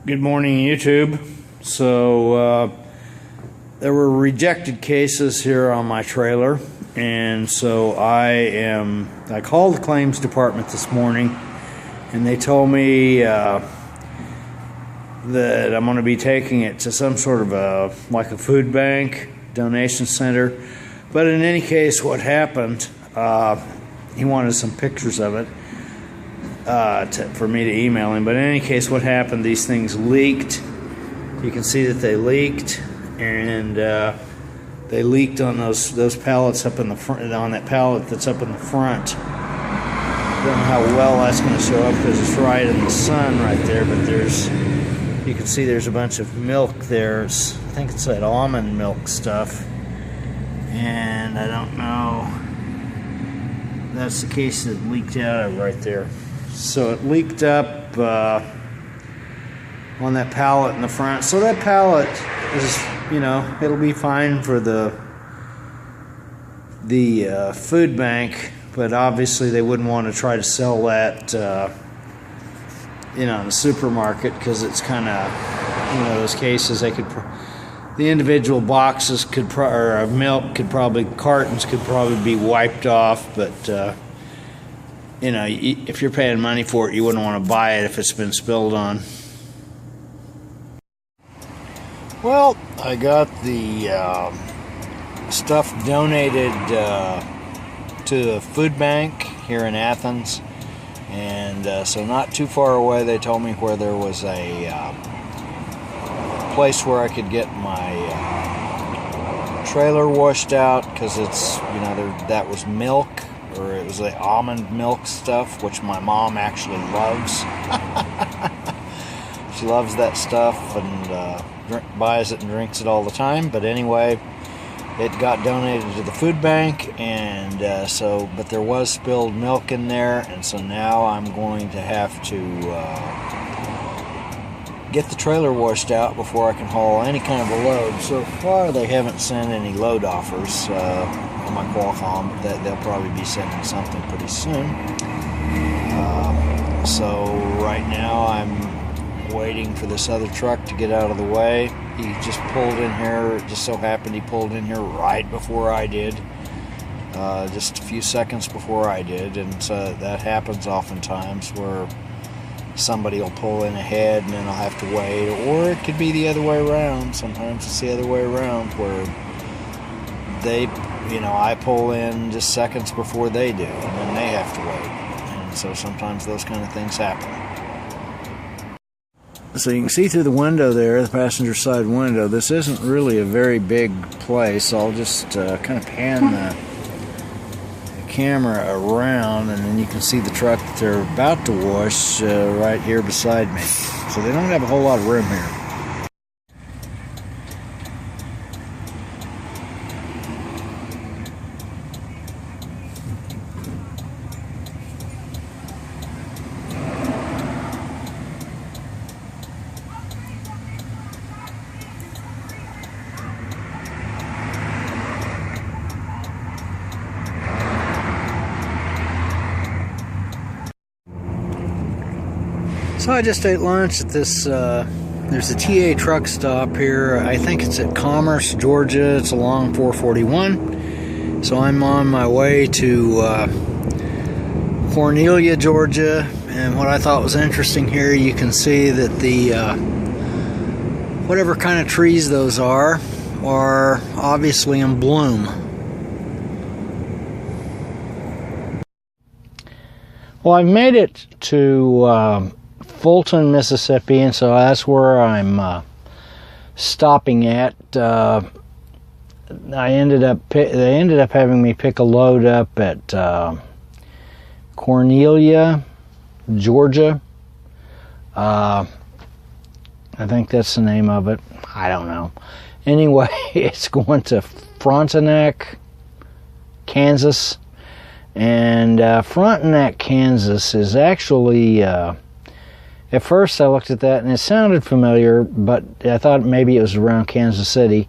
Good morning, YouTube. So there were rejected cases here on my trailer, and so I called the claims department this morning, and they told me that I'm going to be taking it to some sort of a food bank donation center. But in any case, what happened, he wanted some pictures of it for me to email him. But in any case, what happened, these things leaked. You can see that they leaked, and they leaked on those pallets up in the front, on that pallet that's up in the front. I don't know how well that's going to show up because it's right in the sun right there, but you can see there's a bunch of milk there. I think it's that almond milk stuff, and I don't know. That's the case that leaked out of right there. So it leaked up on that pallet in the front. So that pallet is, it'll be fine for the food bank, but obviously they wouldn't want to try to sell that, in the supermarket, because it's kind of, those cases, they could, the individual boxes could, or milk could probably, cartons could probably be wiped off, but if you're paying money for it, you wouldn't want to buy it if it's been spilled on. Well, I got the stuff donated to the food bank here in Athens, and so not too far away they told me where there was a place where I could get my trailer washed out, because it's, that was milk, or it was the almond milk stuff, which my mom actually loves. She loves that stuff and buys it and drinks it all the time. But anyway, it got donated to the food bank, and but there was spilled milk in there, and so now I'm going to have to get the trailer washed out before I can haul any kind of a load. So far, they haven't sent any load offers on my Qualcomm, but they'll probably be sending something pretty soon. So right now, I'm waiting for this other truck to get out of the way. He just pulled in here. It just so happened he pulled in here right before I did, just a few seconds before I did, and so that happens oftentimes where somebody will pull in ahead and then I'll have to wait, or it could be the other way around. Sometimes it's the other way around where I pull in just seconds before they do, and then they have to wait, and so sometimes those kind of things happen. So you can see through the window there, the passenger side window, this isn't really a very big place. I'll just kind of pan the camera around, and then you can see the truck that they're about to wash right here beside me. So they don't have a whole lot of room here. So I just ate lunch at this, there's a TA truck stop here. I think it's at Commerce, Georgia. It's along 441. So I'm on my way to Cornelia, Georgia. And what I thought was interesting here, you can see that the, whatever kind of trees those are obviously in bloom. Well, I've made it to Fulton, Mississippi, and so that's where I'm stopping at. They ended up having me pick a load up at Cornelia, Georgia. I think that's the name of it. I don't know. Anyway, it's going to Frontenac, Kansas. And Frontenac, Kansas is actually, at first I looked at that and it sounded familiar, but I thought maybe it was around Kansas City.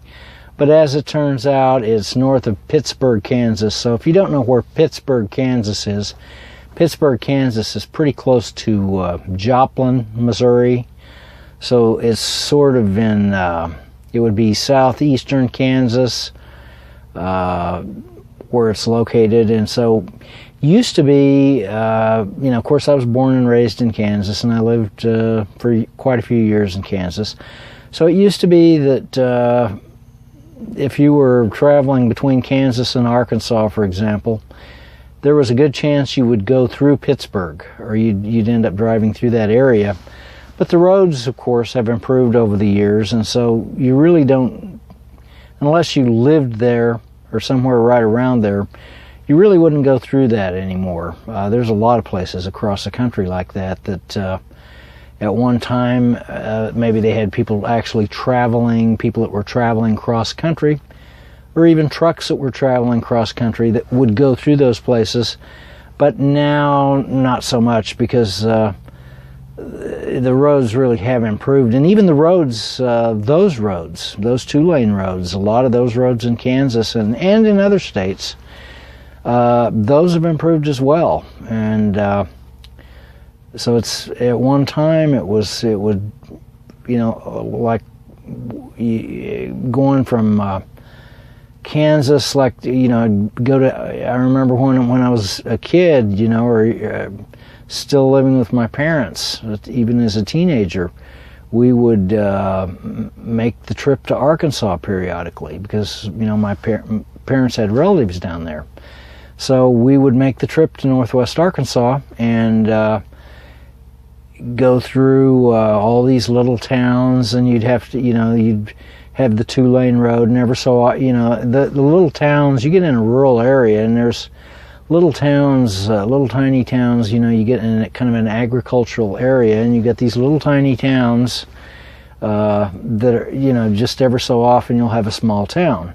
But as it turns out, it's north of Pittsburgh, Kansas. So if you don't know where Pittsburgh, Kansas is pretty close to Joplin, Missouri. So it's sort of in, it would be southeastern Kansas, where it's located. And so used to be, of course I was born and raised in Kansas, and I lived for quite a few years in Kansas. So it used to be that if you were traveling between Kansas and Arkansas, for example, there was a good chance you would go through Pittsburgh, or you'd end up driving through that area. But the roads, of course, have improved over the years, and so you really don't, unless you lived there or somewhere right around there, you really wouldn't go through that anymore. There's a lot of places across the country like that at one time, maybe they had people actually traveling, people that were traveling cross country, or even trucks that were traveling cross country that would go through those places. But now, not so much, because the roads really have improved. And even the roads, those 2-lane roads, a lot of those roads in Kansas and in other states, those have improved as well. And so it's, at one time it would, like going from Kansas, like, go to, I remember when I was a kid, or still living with my parents, even as a teenager, we would make the trip to Arkansas periodically because, my parents had relatives down there. So we would make the trip to Northwest Arkansas and go through all these little towns, and you'd have to, you'd have the 2-lane road, and ever so, the little towns, you get in a rural area, and there's little towns, little tiny towns, you get in kind of an agricultural area, and you get these little tiny towns that are, just ever so often you'll have a small town.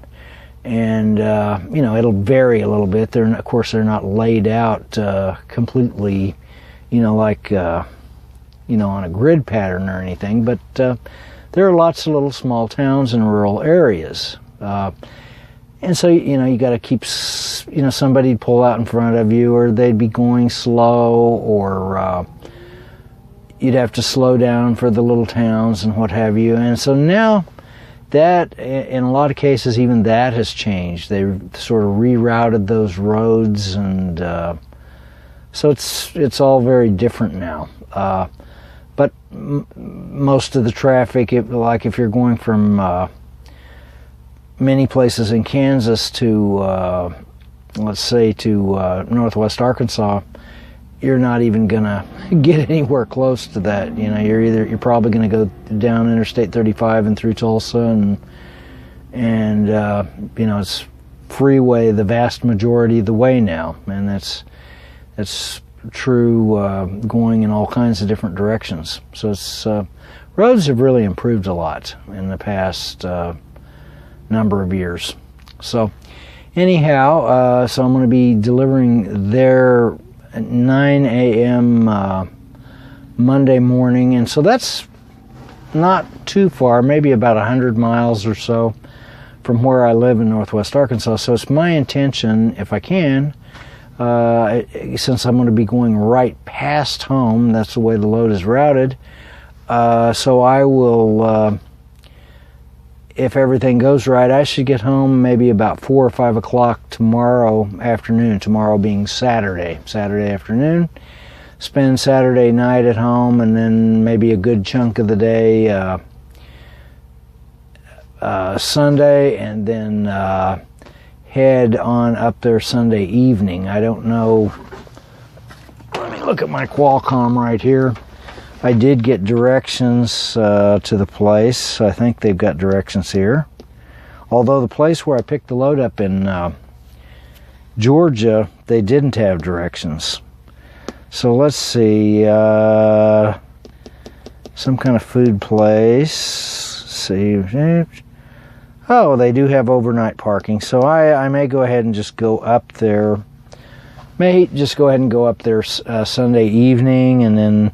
And, it'll vary a little bit. Of course, they're not laid out completely, like, on a grid pattern or anything, but there are lots of little small towns in rural areas. And so, you got to keep, somebody pull out in front of you, or they'd be going slow, or you'd have to slow down for the little towns and what have you. And so now that, in a lot of cases, even that has changed. They've sort of rerouted those roads, and so it's all very different now. But most of the traffic, like if you're going from many places in Kansas to, let's say, to Northwest Arkansas, you're not even gonna get anywhere close to that. You're probably gonna go down Interstate 35 and through Tulsa, and it's freeway the vast majority of the way now, and that's true going in all kinds of different directions. So it's roads have really improved a lot in the past number of years. So anyhow, so I'm going to be delivering there at 9 a.m. Monday morning, and so that's not too far, maybe about 100 miles or so from where I live in Northwest Arkansas. So it's my intention, if I can, since I'm going to be going right past home, that's the way the load is routed, so I will, if everything goes right, I should get home maybe about 4 or 5 o'clock tomorrow afternoon, tomorrow being Saturday afternoon, spend Saturday night at home, and then maybe a good chunk of the day Sunday, and then head on up there Sunday evening. I don't know, let me look at my Qualcomm right here. I did get directions to the place. I think they've got directions here. Although the place where I picked the load up in Georgia, they didn't have directions. So let's see, some kind of food place. Let's see. Oh, they do have overnight parking, so I may go ahead and just go up there. May just go ahead and go up there Sunday evening, and then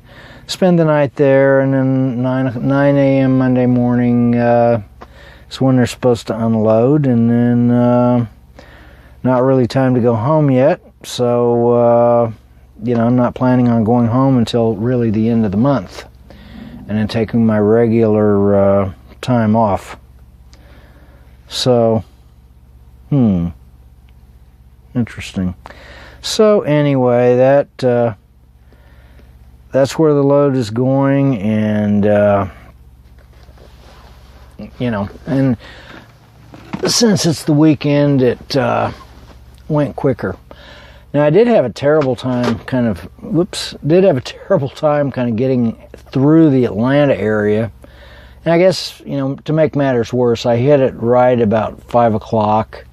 spend the night there, and then 9 a.m. Monday morning is when they're supposed to unload, and then not really time to go home yet, so I'm not planning on going home until really the end of the month. and then taking my regular time off. So, interesting. So anyway, that's where the load is going, and and since it's the weekend, it went quicker. Now, I did have a terrible time kind of getting through the Atlanta area. And I guess, to make matters worse, I hit it right about 5 o'clock,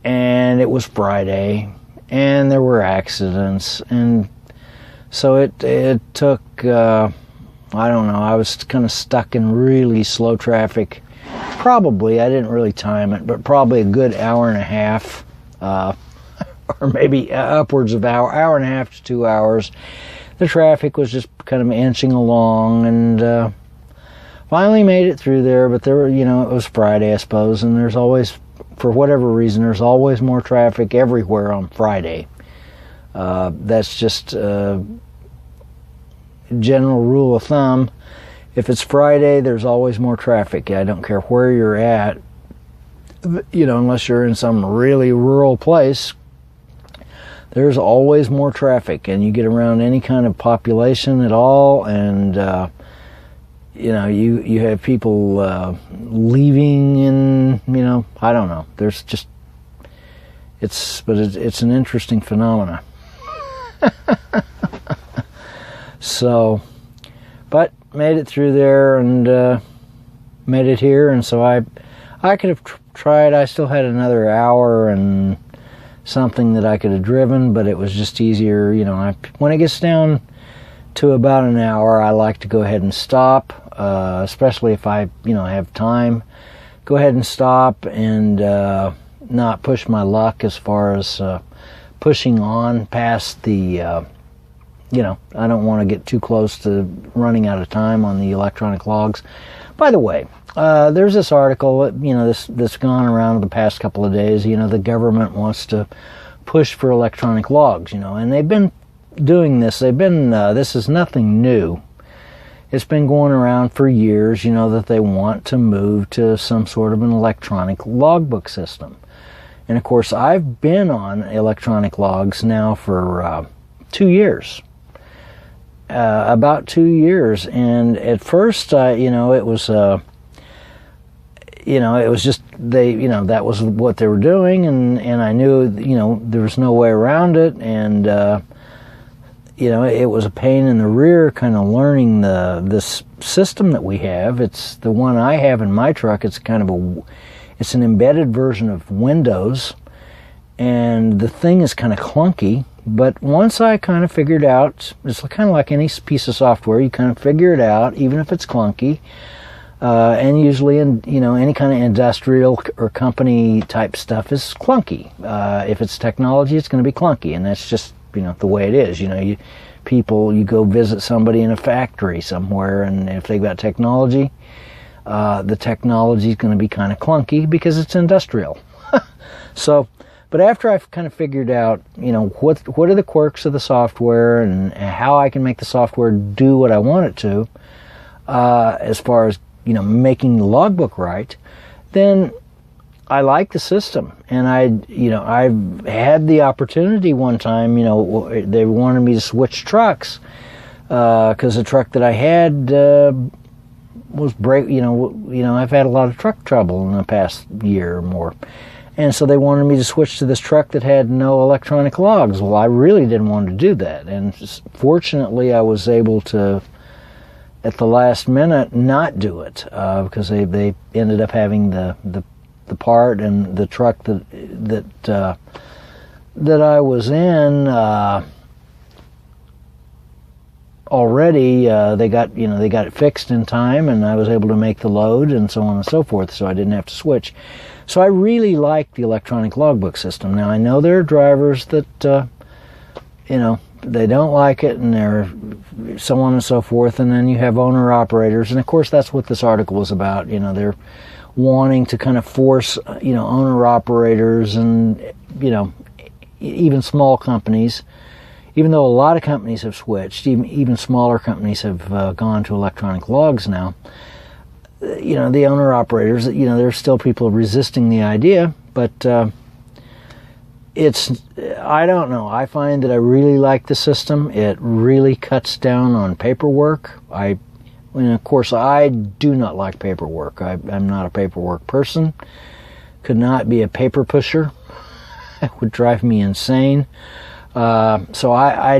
and it was Friday, and there were accidents, and so it took, I don't know, I was kind of stuck in really slow traffic. Probably, I didn't really time it, but probably a good hour and a half, or maybe upwards of hour and a half to 2 hours. The traffic was just kind of inching along, and finally made it through there. But there were, it was Friday, I suppose, and there's always, for whatever reason, there's always more traffic everywhere on Friday. That's just a general rule of thumb. If it's Friday, there's always more traffic. I don't care where you're at, unless you're in some really rural place. There's always more traffic, and you get around any kind of population at all, and you have people leaving, and I don't know. There's just it's an interesting phenomena. So, but made it through there and made it here, and so I could have tried. I still had another hour and something that I could have driven, but it was just easier. When it gets down to about an hour, I like to go ahead and stop, especially if I have time. Go ahead and stop and not push my luck as far as pushing on past the I don't want to get too close to running out of time on the electronic logs. By the way, there's this article, that's gone around the past couple of days. The government wants to push for electronic logs, and they've been doing this. This is nothing new. It's been going around for years, that they want to move to some sort of an electronic logbook system. And of course, I've been on electronic logs now for 2 years. About 2 years, and at first, it was, it was just that was what they were doing, and I knew, there was no way around it, and it was a pain in the rear, kind of learning this system that we have. It's the one I have in my truck. It's it's an embedded version of Windows, and the thing is kind of clunky. But once I kind of figured out, it's kind of like any piece of software, you kind of figure it out, even if it's clunky. And usually in, any kind of industrial or company type stuff is clunky. If it's technology, it's going to be clunky. And that's just, the way it is. You go visit somebody in a factory somewhere, and if they've got technology, the technology is going to be kind of clunky because it's industrial. But after I've kind of figured out, what are the quirks of the software and how I can make the software do what I want it to, as far as, making the logbook right, then I like the system. And I've had the opportunity one time, they wanted me to switch trucks, because the truck that I had was I've had a lot of truck trouble in the past year or more. And so they wanted me to switch to this truck that had no electronic logs. Well, I really didn't want to do that. And fortunately, I was able to, at the last minute, not do it, because they ended up having the part, and the truck that I was in already. They got it fixed in time, and I was able to make the load, and so on and so forth. So I didn't have to switch. So I really like the electronic logbook system. Now, I know there are drivers that, they don't like it, and they're so on and so forth, and then you have owner-operators, and of course that's what this article was about. They're wanting to kind of force, owner-operators and, even small companies, even though a lot of companies have switched, even smaller companies have gone to electronic logs now, the owner-operators, there's still people resisting the idea, but I don't know. I find that I really like the system. It really cuts down on paperwork. Of course, I do not like paperwork. I'm not a paperwork person. Could not be a paper pusher. It would drive me insane. So I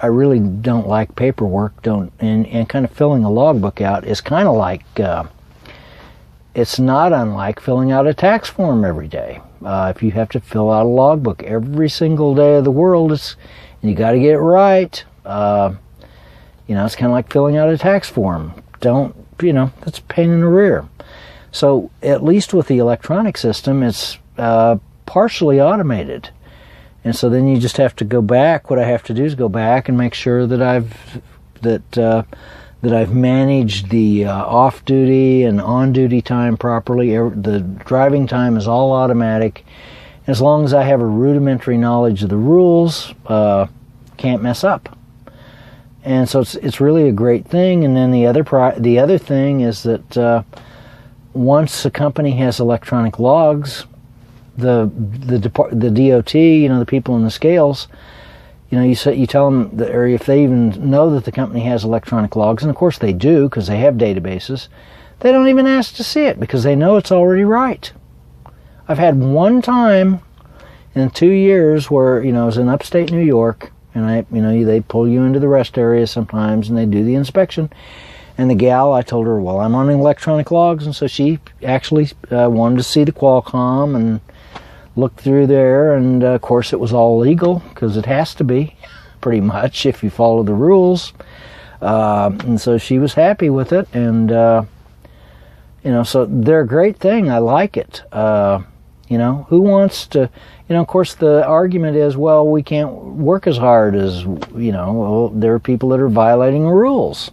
really don't like paperwork. And kind of filling a logbook out is kind of like, it's not unlike filling out a tax form every day. If you have to fill out a logbook every single day of the world, and you got to get it right. It's kind of like filling out a tax form. That's a pain in the rear. So at least with the electronic system, it's partially automated. And so then you just have to go back. What I have to do is go back and make sure that I've managed the off-duty and on-duty time properly. The driving time is all automatic. As long as I have a rudimentary knowledge of the rules, can't mess up. And so it's really a great thing. And then the other thing is that once a company has electronic logs, the DOT, the people in the scales, you tell them, or if they even know that the company has electronic logs, and of course they do because they have databases, they don't even ask to see it because they know it's already right. I've had one time in 2 years where, it was in upstate New York, and they pull you into the rest area sometimes and they do the inspection. And the gal, I told her, well, I'm on electronic logs, and so she actually wanted to see the Qualcomm and looked through there, and of course it was all legal because it has to be, pretty much, if you follow the rules. And so she was happy with it, and so they're a great thing. I like it. Who wants to? Of course, the argument is, well, we can't work as hard as well, there are people that are violating the rules.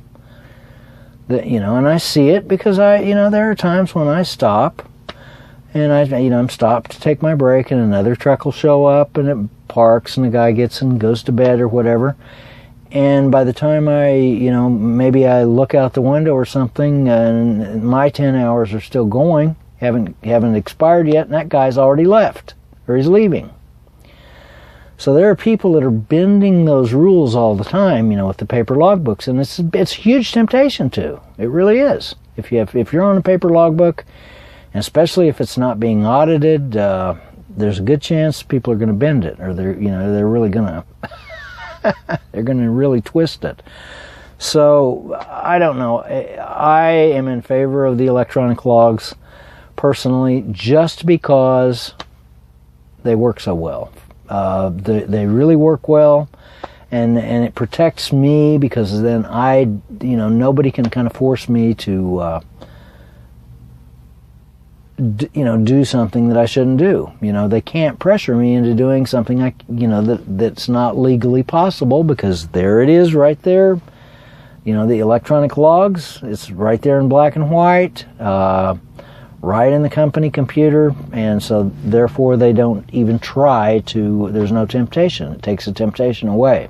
And I see it because there are times when I stop. And I'm stopped to take my break, and another truck will show up, and it parks, and the guy gets and goes to bed or whatever. And by the time maybe I look out the window or something, and my 10 hours are still going, haven't expired yet, and that guy's already left, or he's leaving. So there are people that are bending those rules all the time, with the paper logbooks, and it's a huge temptation to. It really is. If you're on a paper logbook, and especially if it's not being audited, there's a good chance people are going to bend it, or they're really going to they're going to really twist it. So I don't know. I am in favor of the electronic logs personally, just because they work so well. They really work well, and it protects me because then nobody can kind of force me to. Do something that I shouldn't do. They can't pressure me into doing something that's not legally possible, because there it is right there. The electronic logs, it's right there in black and white, right in the company computer, and so therefore they don't even try to, there's no temptation. It takes the temptation away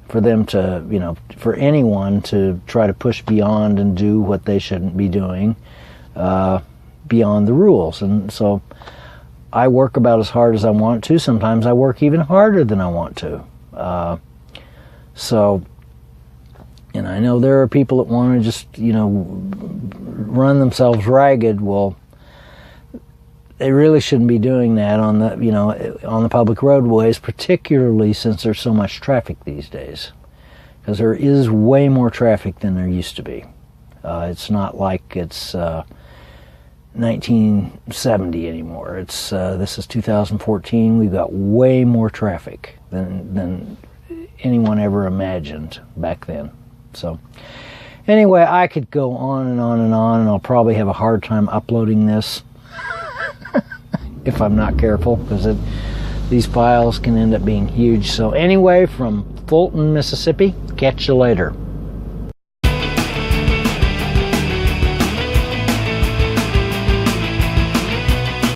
for them to, for anyone to try to push beyond and do what they shouldn't be doing, beyond the rules. And so I work about as hard as I want to. Sometimes I work even harder than I want to. And I know there are people that want to just, run themselves ragged. Well, they really shouldn't be doing that on the public roadways, particularly since there's so much traffic these days. Because there is way more traffic than there used to be. It's not like it's 1970 anymore. It's this is 2014. We've got way more traffic than anyone ever imagined back then. So anyway, I could go on and on and on, and I'll probably have a hard time uploading this if I'm not careful, because these files can end up being huge. So anyway, from Fulton, Mississippi, catch you later.